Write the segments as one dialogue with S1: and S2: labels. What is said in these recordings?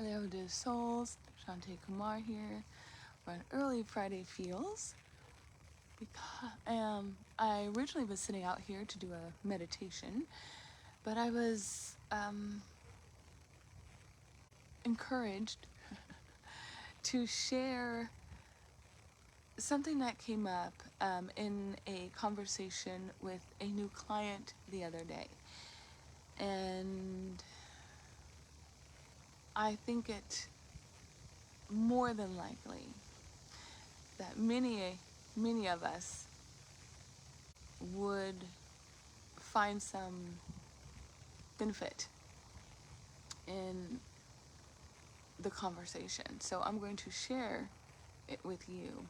S1: Hello, dear souls. Shantae Kumar here for an early Friday feels. I originally was sitting out here to do a meditation, but I was encouraged to share something that came up in a conversation with a new client the other day. And I think it more than likely that many of us would find some benefit in the conversation. So I'm going to share it with you.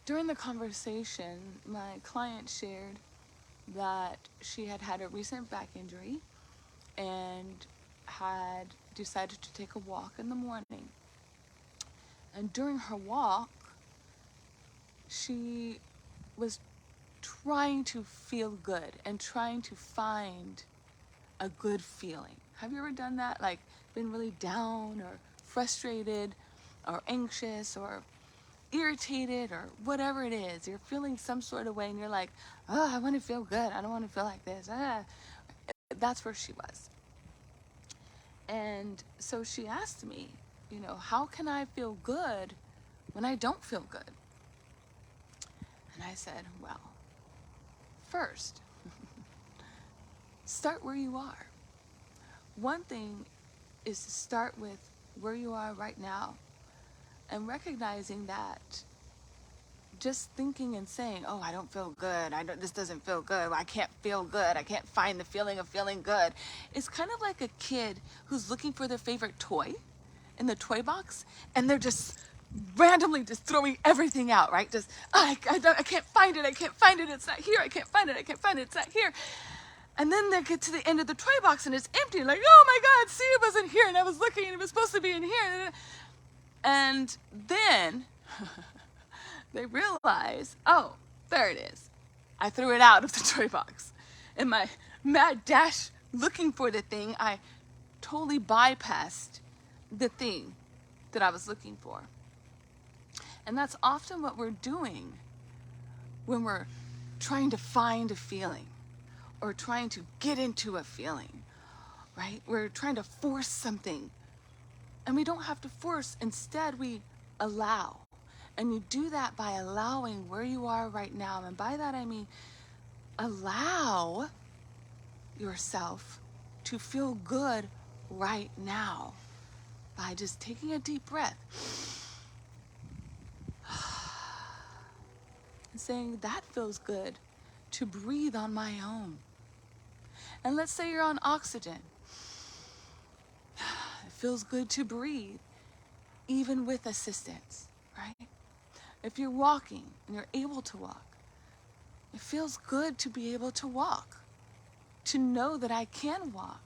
S1: During the conversation, my client shared that she had had a recent back injury and had decided to take a walk in the morning. And during her walk, she was trying to feel good and trying to find a good feeling. Have you ever done that? Like been really down or frustrated or anxious or irritated or whatever it is. You're feeling some sort of way and you're like, oh, I want to feel good. I don't want to feel like this. That's where she was. And so she asked me, how can I feel good when I don't feel good? And I said, well, first, start where you are. One thing is to start with where you are right now and recognizing that just thinking and saying, oh, I don't feel good, this doesn't feel good, I can't feel good, I can't find the feeling of feeling good, is kind of like a kid who's looking for their favorite toy in the toy box and they're just randomly just throwing everything out, right? Just, I can't find it, it's not here, I can't find it, it's not here. And then they get to the end of the toy box and it's empty, like, oh my God, see, it wasn't here and I was looking and it was supposed to be in here. And then they realize, oh, there it is. I threw it out of the toy box. In my mad dash looking for the thing, I totally bypassed the thing that I was looking for. And that's often what we're doing when we're trying to find a feeling or trying to get into a feeling, right? We're trying to force something. And we don't have to force. Instead, we allow. And you do that by allowing where you are right now. And by that, I mean, allow yourself to feel good right now by just taking a deep breath and saying, that feels good to breathe on my own. And let's say you're on oxygen. It feels good to breathe, even with assistance, right? If you're walking and you're able to walk, it feels good to be able to walk, to know that I can walk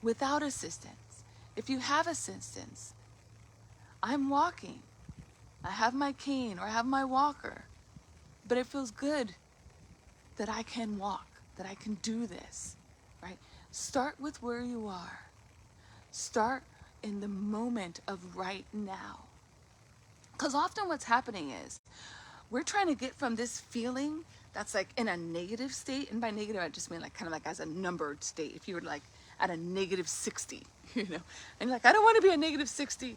S1: without assistance. If you have assistance, I'm walking. I have my cane or I have my walker, but it feels good that I can walk, that I can do this, right? Start with where you are. Start in the moment of right now. Because often what's happening is we're trying to get from this feeling that's like in a negative state, and by negative I just mean like kind of like as a numbered state. If you were like at a negative 60, and you're like, I don't want to be a negative 60.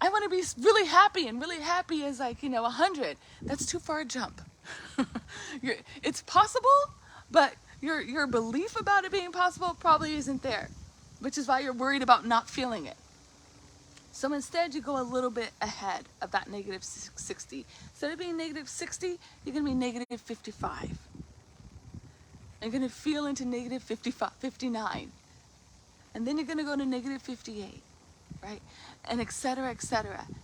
S1: I want to be really happy, and really happy is like 100. That's too far a jump. It's possible, but your belief about it being possible probably isn't there, which is why you're worried about not feeling it. So instead, you go a little bit ahead of that negative 60. Instead of being negative 60, you're going to be negative 55. And you're going to feel into negative 59. And then you're going to go to negative 58, right? And et cetera,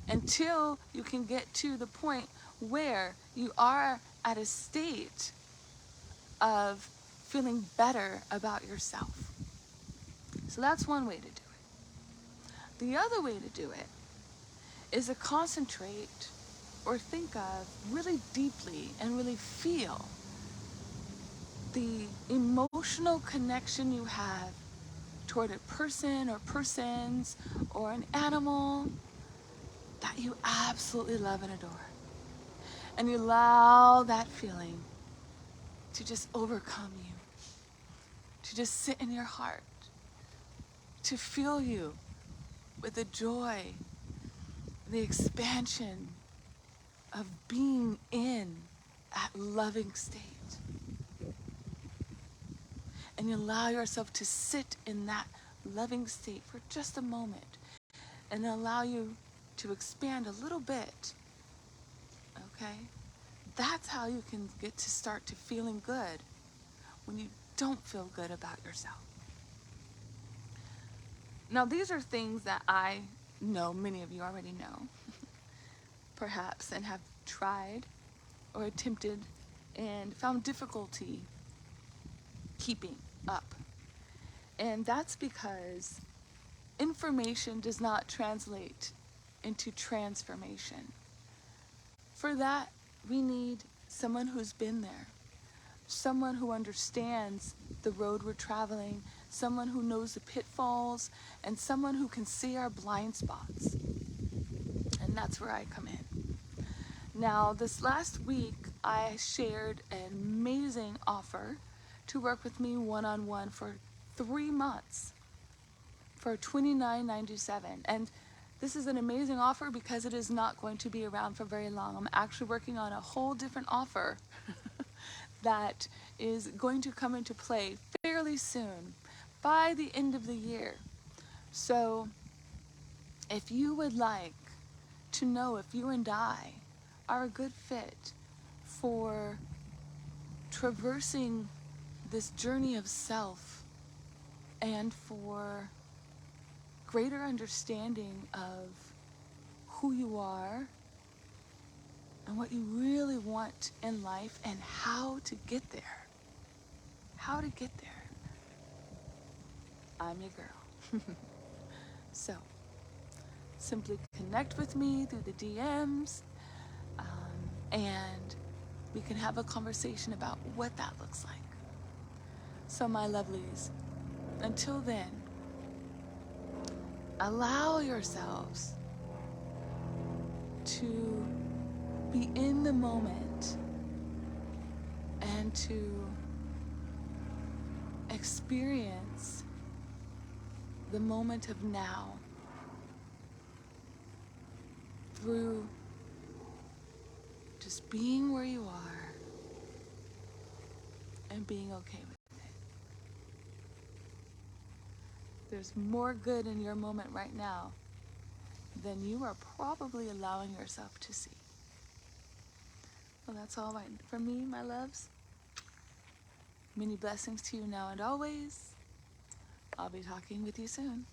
S1: until you can get to the point where you are at a state of feeling better about yourself. So that's one way to do it. The other way to do it is to concentrate or think of really deeply and really feel the emotional connection you have toward a person or persons or an animal that you absolutely love and adore. And you allow that feeling to just overcome you, to just sit in your heart, to fill you with the joy, the expansion of being in that loving state. And you allow yourself to sit in that loving state for just a moment and allow you to expand a little bit, okay? That's how you can get to start to feeling good when you don't feel good about yourself. Now, these are things that I know many of you already know, perhaps, and have tried or attempted and found difficulty keeping up. And that's because information does not translate into transformation. For that, we need someone who's been there, someone who understands the road we're traveling, someone who knows the pitfalls, and someone who can see our blind spots. And that's where I come in. Now, this last week, I shared an amazing offer to work with me one-on-one for 3 months for $29.97. And this is an amazing offer because it is not going to be around for very long. I'm actually working on a whole different offer that is going to come into play fairly soon, by the end of the year. So if you would like to know if you and I are a good fit for traversing this journey of self and for greater understanding of who you are and what you really want in life and how to get there. How to get there. I'm your girl. So, simply connect with me through the DMs, and we can have a conversation about what that looks like. So, my lovelies, until then, allow yourselves to be in the moment and to experience the moment of now through just being where you are and being okay with it. There's more good in your moment right now than you are probably allowing yourself to see. Well, that's all right from me, my loves. Many blessings to you now and always. I'll be talking with you soon.